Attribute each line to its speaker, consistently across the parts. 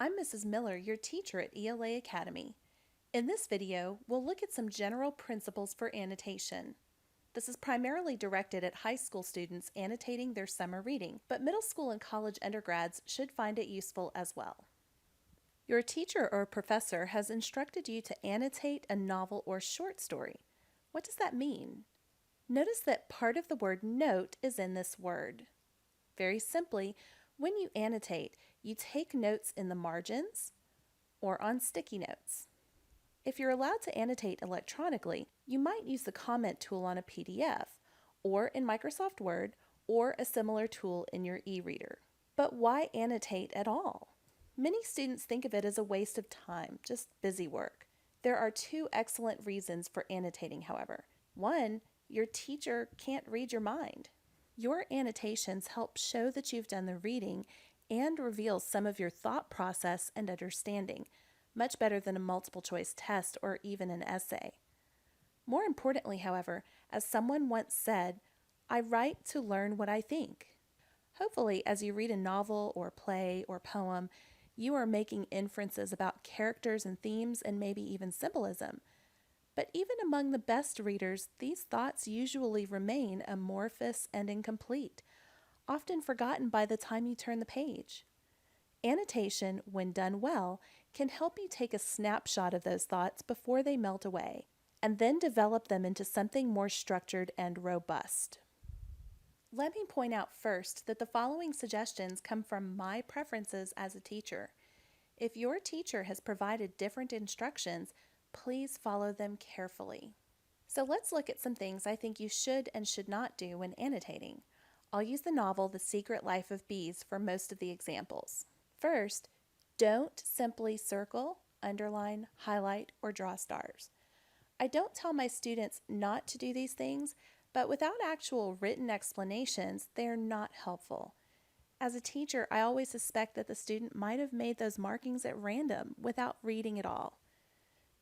Speaker 1: I'm Mrs. Miller, your teacher at ELA Academy. In this video, we'll look at some general principles for annotation. This is primarily directed at high school students annotating their summer reading, but middle school and college undergrads should find it useful as well. Your teacher or professor has instructed you to annotate a novel or short story. What does that mean? Notice that part of the word note is in this word. Very simply, when you annotate, you take notes in the margins or on sticky notes. If you're allowed to annotate electronically, you might use the comment tool on a PDF, or in Microsoft Word, or a similar tool in your e-reader. But why annotate at all? Many students think of it as a waste of time, just busy work. There are two excellent reasons for annotating, however. One, your teacher can't read your mind. Your annotations help show that you've done the reading and reveal some of your thought process and understanding, much better than a multiple choice test or even an essay. More importantly, however, as someone once said, I write to learn what I think. Hopefully, as you read a novel or play or poem, you are making inferences about characters and themes and maybe even symbolism. But even among the best readers, these thoughts usually remain amorphous and incomplete, often forgotten by the time you turn the page. Annotation, when done well, can help you take a snapshot of those thoughts before they melt away, and then develop them into something more structured and robust. Let me point out first that the following suggestions come from my preferences as a teacher. If your teacher has provided different instructions, please follow them carefully. So let's look at some things I think you should and should not do when annotating. I'll use the novel The Secret Life of Bees for most of the examples. First, don't simply circle, underline, highlight, or draw stars. I don't tell my students not to do these things, but without actual written explanations, they are not helpful. As a teacher, I always suspect that the student might have made those markings at random without reading at all.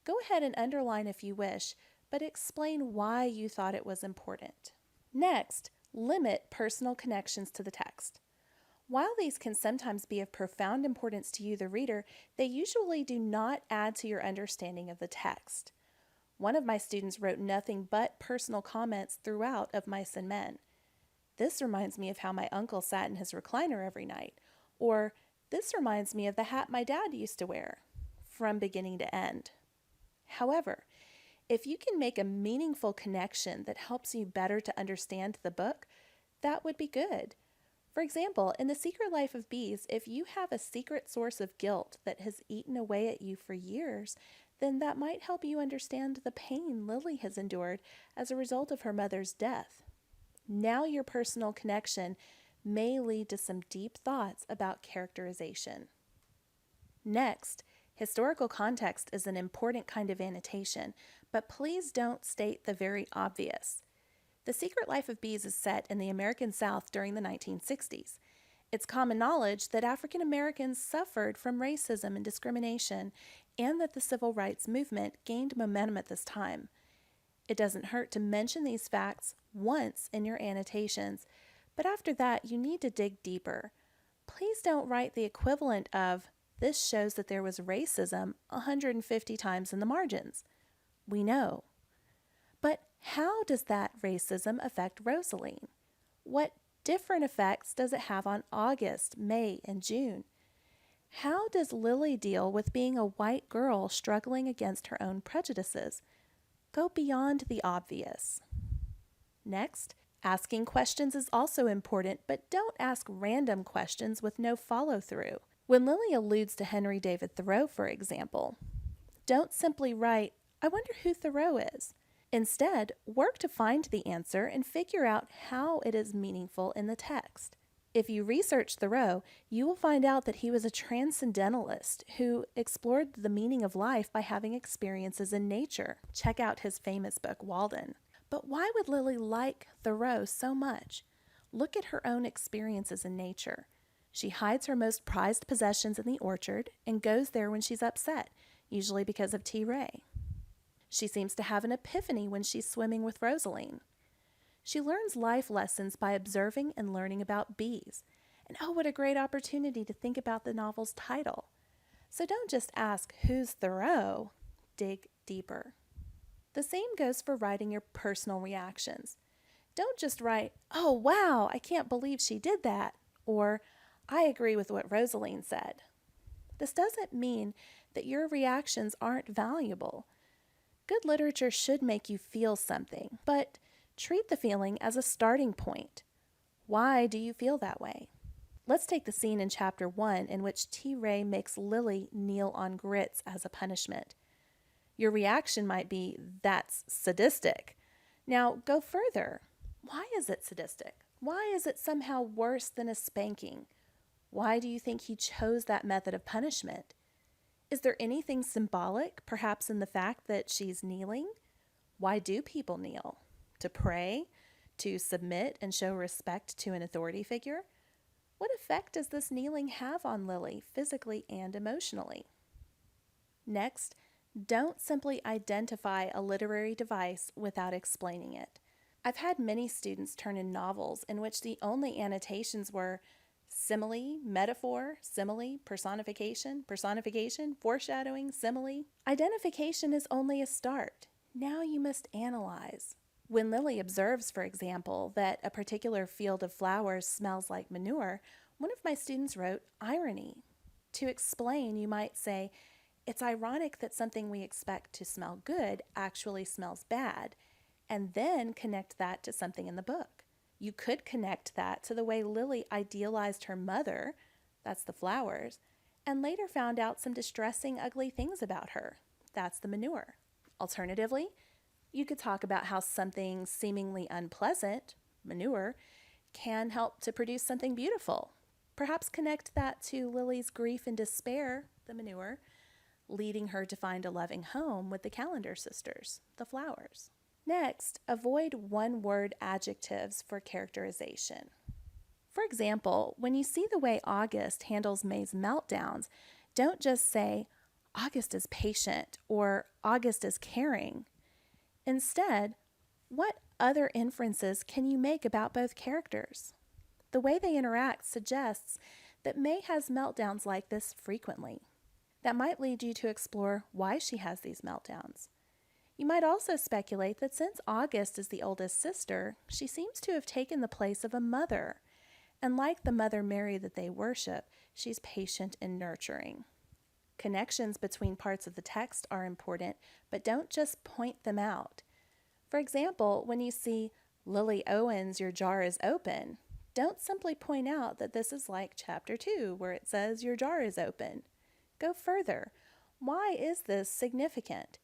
Speaker 1: Go ahead and underline if you wish, but explain why you thought it was important. Next, limit personal connections to the text. While these can sometimes be of profound importance to you, the reader, they usually do not add to your understanding of the text. One of my students wrote nothing but personal comments throughout of Mice and Men. This reminds me of how my uncle sat in his recliner every night, or this reminds me of the hat my dad used to wear, from beginning to end. However, if you can make a meaningful connection that helps you better to understand the book, that would be good. For example, in The Secret Life of Bees, if you have a secret source of guilt that has eaten away at you for years, then that might help you understand the pain Lily has endured as a result of her mother's death. Now your personal connection may lead to some deep thoughts about characterization. Next, historical context is an important kind of annotation, but please don't state the very obvious. The Secret Life of Bees is set in the American South during the 1960s. It's common knowledge that African Americans suffered from racism and discrimination, and that the civil rights movement gained momentum at this time. It doesn't hurt to mention these facts once in your annotations, but after that you need to dig deeper. Please don't write the equivalent of, "This shows that there was racism" 150 times in the margins. We know. But how does that racism affect Rosaline? What different effects does it have on August, May, and June? How does Lily deal with being a white girl struggling against her own prejudices? Go beyond the obvious. Next, asking questions is also important, but don't ask random questions with no follow-through. When Lily alludes to Henry David Thoreau, for example, don't simply write, "I wonder who Thoreau is." Instead, work to find the answer and figure out how it is meaningful in the text. If you research Thoreau, you will find out that he was a transcendentalist who explored the meaning of life by having experiences in nature. Check out his famous book, Walden. But why would Lily like Thoreau so much? Look at her own experiences in nature. She hides her most prized possessions in the orchard and goes there when she's upset, usually because of T. Ray. She seems to have an epiphany when she's swimming with Rosaline. She learns life lessons by observing and learning about bees. And oh, what a great opportunity to think about the novel's title. So don't just ask who's Thoreau, dig deeper. The same goes for writing your personal reactions. Don't just write, "Oh, wow, I can't believe she did that," or "I agree with what Rosaline said." This doesn't mean that your reactions aren't valuable. Good literature should make you feel something, but treat the feeling as a starting point. Why do you feel that way? Let's take the scene in chapter 1 in which T. Ray makes Lily kneel on grits as a punishment. Your reaction might be, "That's sadistic." Now go further. Why is it sadistic? Why is it somehow worse than a spanking? Why do you think he chose that method of punishment? Is there anything symbolic, perhaps in the fact that she's kneeling? Why do people kneel? To pray? To submit and show respect to an authority figure? What effect does this kneeling have on Lily, physically and emotionally? Next, don't simply identify a literary device without explaining it. I've had many students turn in novels in which the only annotations were simile, metaphor, simile, personification, personification, foreshadowing, simile. Identification is only a start. Now you must analyze. When Lily observes, for example, that a particular field of flowers smells like manure, one of my students wrote irony. To explain, you might say, "It's ironic that something we expect to smell good actually smells bad," and then connect that to something in the book. You could connect that to the way Lily idealized her mother, that's the flowers, and later found out some distressing, ugly things about her, that's the manure. Alternatively, you could talk about how something seemingly unpleasant, manure, can help to produce something beautiful. Perhaps connect that to Lily's grief and despair, the manure, leading her to find a loving home with the Calendar sisters, the flowers. Next, avoid one-word adjectives for characterization. For example, when you see the way August handles May's meltdowns, don't just say, "August is patient" or "August is caring." Instead, what other inferences can you make about both characters? The way they interact suggests that May has meltdowns like this frequently. That might lead you to explore why she has these meltdowns. You might also speculate that since August is the oldest sister, she seems to have taken the place of a mother. And like the Mother Mary that they worship, she's patient and nurturing. Connections between parts of the text are important, but don't just point them out. For example, when you see "Lily Owens, your jar is open," don't simply point out that this is like chapter 2, where it says your jar is open. Go further. Why is this significant?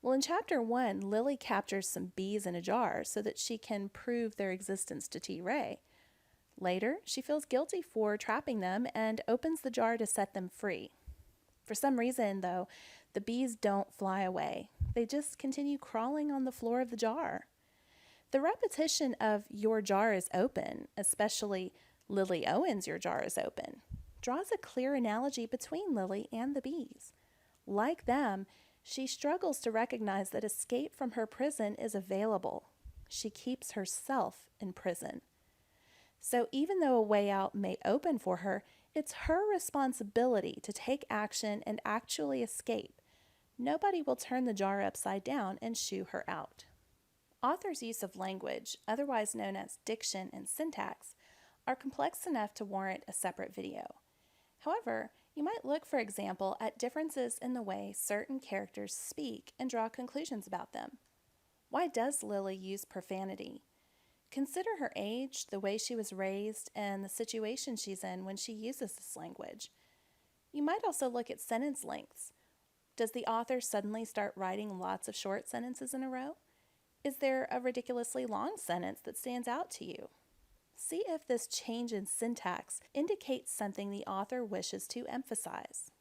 Speaker 1: Well, in chapter 1, Lily captures some bees in a jar so that she can prove their existence to T. Ray. Later, she feels guilty for trapping them and opens the jar to set them free. For some reason, though, the bees don't fly away. They just continue crawling on the floor of the jar. The repetition of "your jar is open," especially "Lily Owens, your jar is open," draws a clear analogy between Lily and the bees. Like them, she struggles to recognize that escape from her prison is available. She keeps herself in prison. So even though a way out may open for her, it's her responsibility to take action and actually escape. Nobody will turn the jar upside down and shoo her out. Authors' use of language, otherwise known as diction and syntax, are complex enough to warrant a separate video. However, you might look, for example, at differences in the way certain characters speak and draw conclusions about them. Why does Lily use profanity? Consider her age, the way she was raised, and the situation she's in when she uses this language. You might also look at sentence lengths. Does the author suddenly start writing lots of short sentences in a row? Is there a ridiculously long sentence that stands out to you? See if this change in syntax indicates something the author wishes to emphasize.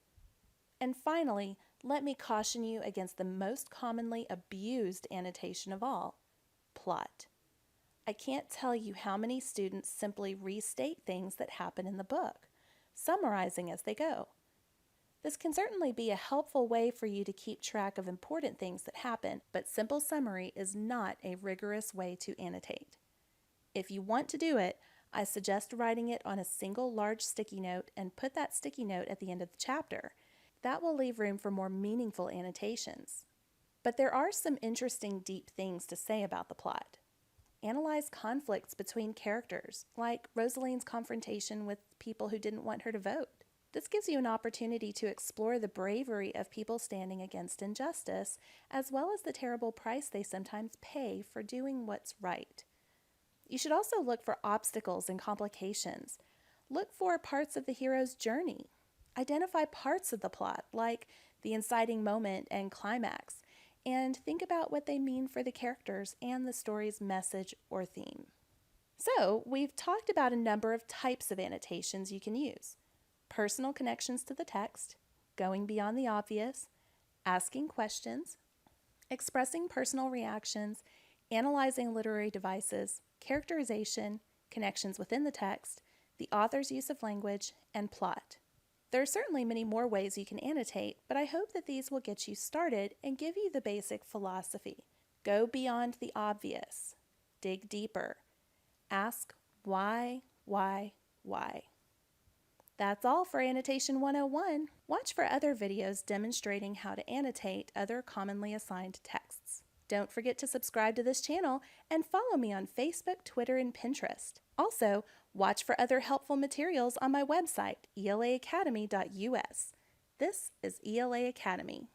Speaker 1: And finally, let me caution you against the most commonly abused annotation of all, plot. I can't tell you how many students simply restate things that happen in the book, summarizing as they go. This can certainly be a helpful way for you to keep track of important things that happen, but simple summary is not a rigorous way to annotate. If you want to do it, I suggest writing it on a single large sticky note and put that sticky note at the end of the chapter. That will leave room for more meaningful annotations. But there are some interesting deep things to say about the plot. Analyze conflicts between characters, like Rosaline's confrontation with people who didn't want her to vote. This gives you an opportunity to explore the bravery of people standing against injustice, as well as the terrible price they sometimes pay for doing what's right. You should also look for obstacles and complications. Look for parts of the hero's journey. Identify parts of the plot, like the inciting moment and climax, and think about what they mean for the characters and the story's message or theme. So, we've talked about a number of types of annotations you can use: personal connections to the text, going beyond the obvious, asking questions, expressing personal reactions, analyzing literary devices, characterization, connections within the text, the author's use of language, and plot. There are certainly many more ways you can annotate, but I hope that these will get you started and give you the basic philosophy. Go beyond the obvious. Dig deeper. Ask why. That's all for Annotation 101. Watch for other videos demonstrating how to annotate other commonly assigned texts. Don't forget to subscribe to this channel and follow me on Facebook, Twitter, and Pinterest. Also, watch for other helpful materials on my website, elaacademy.us. This is ELA Academy.